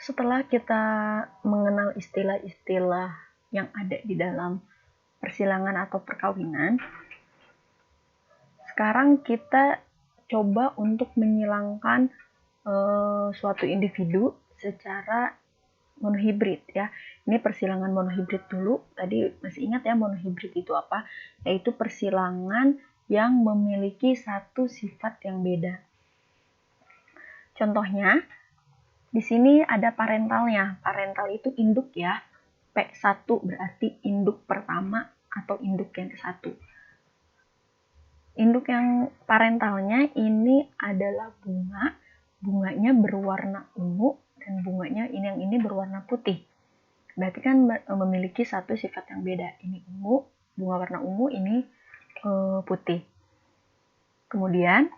Setelah kita mengenal istilah-istilah yang ada di dalam persilangan atau perkawinan, sekarang kita coba untuk menyilangkan suatu individu secara monohibrid ya. Ini persilangan monohibrid dulu. Tadi masih ingat ya monohibrid itu apa? Yaitu persilangan yang memiliki satu sifat yang beda. Contohnya, di sini ada parentalnya. Parental itu induk ya. P1 berarti induk pertama atau induk yang ke-1. Induk yang parentalnya ini adalah bunga. Bunganya berwarna ungu dan bunganya yang ini berwarna putih. Berarti kan memiliki satu sifat yang beda. Ini ungu, bunga warna ungu, ini putih. Kemudian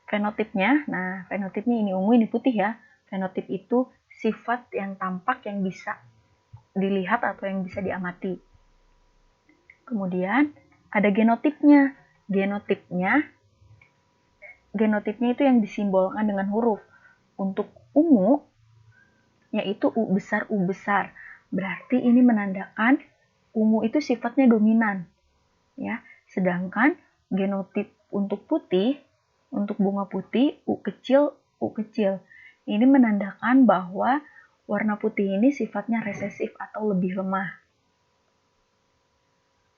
fenotipnya, nah fenotipnya ini ungu, ini putih ya. Fenotip itu sifat yang tampak yang bisa dilihat atau yang bisa diamati. Kemudian ada genotipnya. Genotipnya itu yang disimbolkan dengan huruf. Untuk ungu, yaitu U besar. Berarti ini menandakan ungu itu sifatnya dominan. Ya, sedangkan genotip untuk putih, untuk bunga putih, U kecil. Ini menandakan bahwa warna putih ini sifatnya resesif atau lebih lemah.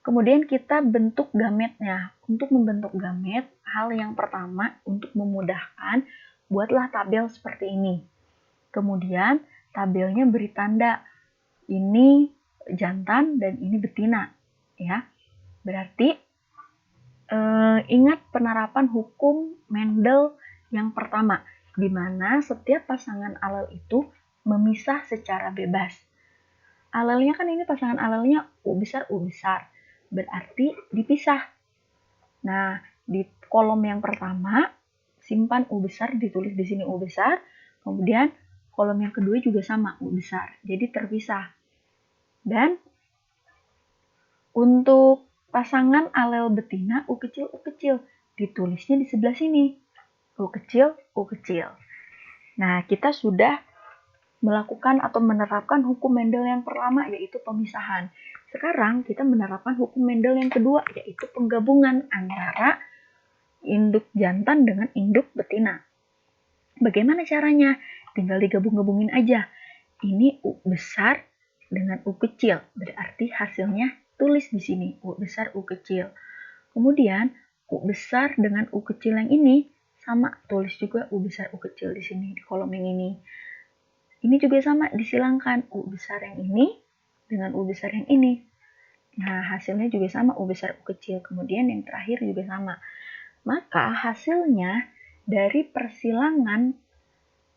Kemudian kita bentuk gametnya. Untuk membentuk gamet, hal yang pertama untuk memudahkan, buatlah tabel seperti ini. Kemudian tabelnya beri tanda. Ini jantan dan ini betina. Ya, berarti ingat penerapan hukum Mendel yang pertama, di mana setiap pasangan alel itu memisah secara bebas. Alelnya kan ini pasangan alelnya U besar, berarti dipisah. Nah, di kolom yang pertama, simpan U besar, ditulis di sini U besar, kemudian kolom yang kedua juga sama, U besar, jadi terpisah. Dan untuk pasangan alel betina U kecil, ditulisnya di sebelah sini. U kecil. Nah, kita sudah melakukan atau menerapkan hukum Mendel yang pertama, yaitu pemisahan. Sekarang kita menerapkan hukum Mendel yang kedua, yaitu penggabungan antara induk jantan dengan induk betina. Bagaimana caranya? Tinggal digabung-gabungin aja. Ini U besar dengan U kecil, berarti hasilnya tulis di sini U besar, U kecil. Kemudian U besar dengan U kecil yang ini sama, tulis juga U besar, U kecil di sini di kolom yang ini. Ini juga sama, disilangkan U besar yang ini dengan U besar yang ini. Nah, hasilnya juga sama, U besar, U kecil. Kemudian yang terakhir juga sama. Maka hasilnya dari persilangan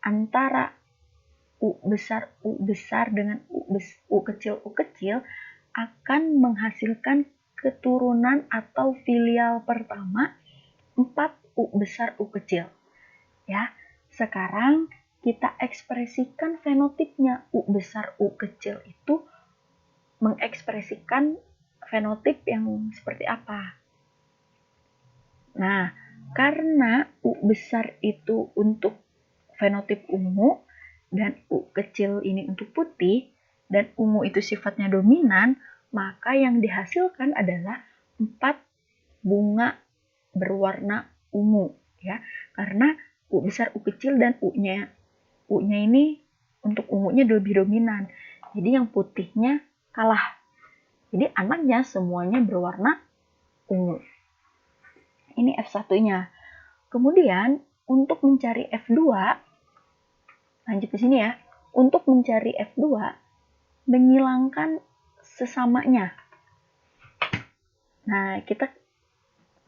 antara U besar dengan U kecil akan menghasilkan keturunan atau filial pertama 4 U besar, U kecil. Ya, sekarang kita ekspresikan fenotipnya. U besar, U kecil itu mengekspresikan fenotip yang seperti apa? Nah, karena U besar itu untuk fenotip ungu dan U kecil ini untuk putih, dan ungu itu sifatnya dominan, maka yang dihasilkan adalah 4 bunga berwarna ungu. Ya, karena U besar, U kecil, dan U-nya ini untuk ungunya lebih dominan. Jadi yang putihnya kalah. Jadi anaknya semuanya berwarna ungu. Ini F1-nya. Kemudian untuk mencari F2, lanjut ke sini ya. Untuk mencari F2, menyilangkan sesamanya. Nah, kita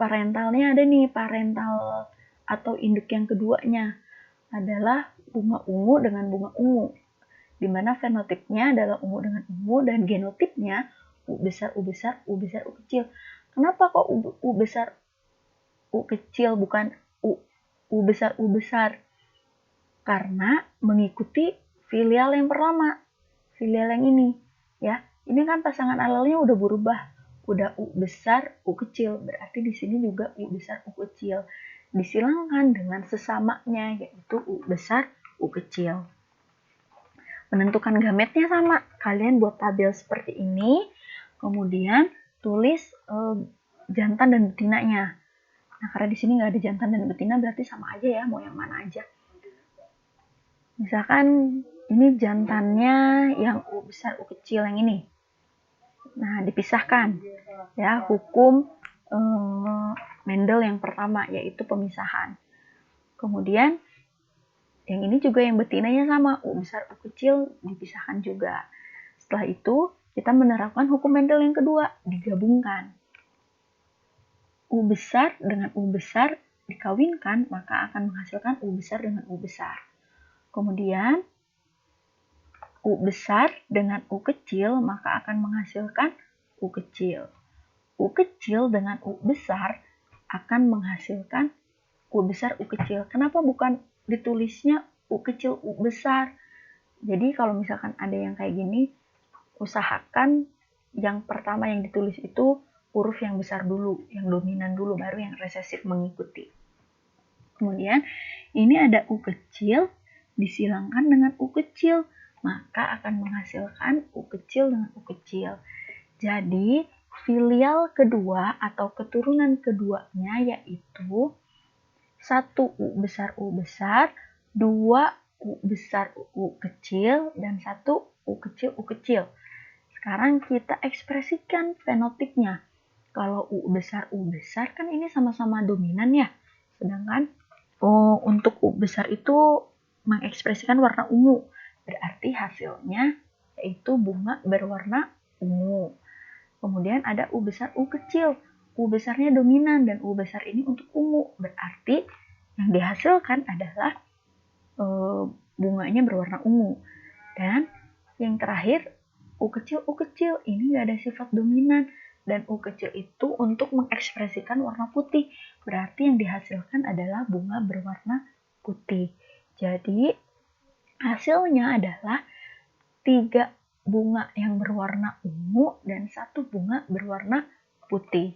parentalnya ada nih, parental atau induk yang keduanya adalah bunga ungu dengan bunga ungu, di mana fenotipnya adalah ungu dengan ungu dan genotipnya U besar, U kecil. Kenapa kok U besar, U kecil bukan U besar? Karena mengikuti filial yang pertama, filial yang ini. Ya, ini kan pasangan alelnya udah berubah, udah U besar, U kecil, berarti di sini juga U besar, U kecil. Disilangkan dengan sesamanya, yaitu U besar, U kecil. Menentukan gametnya sama. Kalian buat tabel seperti ini, kemudian tulis jantan dan betinanya. Nah, karena di sini nggak ada jantan dan betina, berarti sama aja ya, mau yang mana aja. Misalkan ini jantannya yang U besar, U kecil yang ini. Nah, dipisahkan. Ya, hukum Mendel yang pertama, yaitu pemisahan. Kemudian, yang ini juga yang betinanya sama, U besar, U kecil, dipisahkan juga. Setelah itu, kita menerapkan hukum Mendel yang kedua, digabungkan. U besar dengan U besar dikawinkan, maka akan menghasilkan U besar dengan U besar. Kemudian, U besar dengan U kecil, maka akan menghasilkan U kecil. U kecil dengan U besar akan menghasilkan U besar, U kecil. Kenapa bukan ditulisnya U kecil, U besar? Jadi kalau misalkan ada yang kayak gini, usahakan yang pertama yang ditulis itu huruf yang besar dulu, yang dominan dulu, baru yang resesif mengikuti. Kemudian ini ada U kecil disilangkan dengan U kecil, maka akan menghasilkan U kecil dengan U kecil. Jadi filial kedua atau keturunan keduanya yaitu 1 U besar, 2 U besar, U kecil, dan 1 U kecil, U kecil. Sekarang kita ekspresikan fenotipnya. Kalau U besar kan ini sama-sama dominan ya. Sedangkan untuk U besar itu mengekspresikan warna ungu. Berarti hasilnya yaitu bunga berwarna ungu. Kemudian ada U besar, U kecil. U besarnya dominan dan U besar ini untuk ungu. Berarti yang dihasilkan adalah bunganya berwarna ungu. Dan yang terakhir U kecil, U kecil. Ini nggak ada sifat dominan. Dan U kecil itu untuk mengekspresikan warna putih. Berarti yang dihasilkan adalah bunga berwarna putih. Jadi hasilnya adalah 3 bunga yang berwarna ungu dan 1 bunga berwarna putih.